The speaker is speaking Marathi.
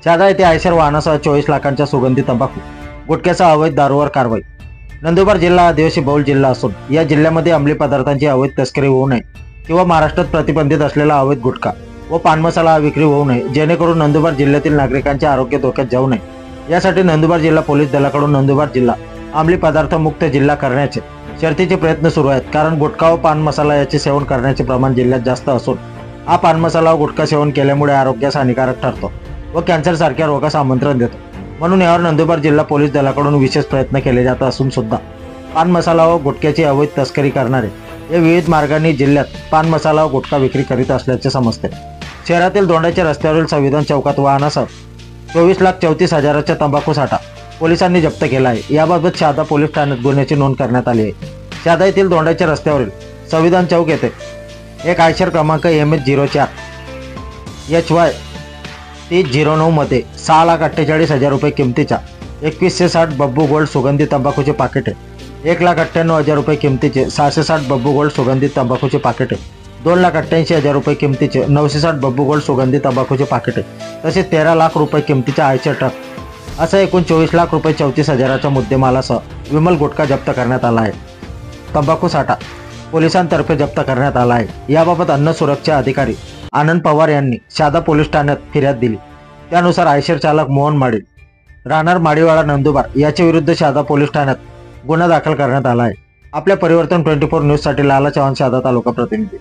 शहादा येथे आयशर वाहनासह 24 लाखांच्या सुगंधी तंबाखू गुटख्याचा अवैध दारूवर कारवाई। नंदुरबार जिल्हा आदिवासी बहुल जिल्हा असून या जिल्ह्यामध्ये अंमली पदार्थांची अवैध तस्करी होऊ नये किंवा महाराष्ट्रात प्रतिबंधित असलेला अवैध गुटखा व पान मसाला विक्री होऊ नये, जेणेकरून नंदुरबार जिल्ह्यातील नागरिकांचे आरोग्य धोक्यात जाऊ नये यासाठी नंदुरबार जिल्हा पोलीस दलाकडून नंदुरबार जिल्हा अंमली पदार्थ मुक्त जिल्हा करण्याचे शर्थीचे प्रयत्न सुरू आहेत। कारण गुटखा व पान मसाला याचे सेवन करण्याचे प्रमाण जिल्ह्यात जास्त असून हा पान मसाला व गुटखा सेवन केल्यामुळे आरोग्यास हानिकारक ठरतो व कॅन्सर सारख्या रोगास आमंत्रण देतो। म्हणून यावर नंदुरबार जिल्हा पोलीस दलाकडून विशेष प्रयत्न केले जात असून सुद्धा पान मसाला व गुटख्याची अवैध तस्करी करणारे हे विविध मार्गांनी जिल्ह्यात पान मसाला व गुटखा विक्री करीत असल्याचे समजते। शहरातील दोंडाच्या रस्त्यावरील संविधान चौकात वाहनासह 24,34,000चा तंबाखू साठा पोलिसांनी जप्त केला आहे। याबाबत शहादा पोलीस ठाण्यात गुन्ह्याची नोंद करण्यात आली आहे। शहादा येथील दोंडाच्या रस्त्यावरील संविधान चौक येथे एक आयशर क्रमांक MH04 HY 3009 मध्ये 6,48,000 रुपये किमतीच्या 2160 बब्बू गोल्ड सुगंधी तंबाखूचे पाकिटे, 1,98,000 रुपये किमतीचे 660 बब्बू गोल्ड सुगंधी तंबाखूचे पाकिटे, 2,88,000 रुपये किमतीचे 960 बब्बू गोल्ड सुगंधी तंबाखूचे पाकिटे तसेच 13 लाख रुपये किमतीचा आयशर ट्रक असा एकूण 24 लाख रुपये 34,000च्या मुद्देमालासह विमल गुटखा जप्त करण्यात आला आहे। तंबाखू साठा पोलिसांतर्फे जप्त करण्यात आला आहे। याबाबत अन्न सुरक्षा अधिकारी आनंद पवार यांनी शहादा पोलीस ठाण्यात फिर्याद दिली। त्यानुसार आयशर चालक मोहन माडी राहणार माडीवाडा नंदुरबार याच्या विरुद्ध शहादा पोलीस ठाण्यात गुन्हा दाखल करण्यात आला आहे। आपल्या परिवर्तन 24 न्यूज साठी लाला चव्हाण, शहादा तालुका प्रतिनिधी।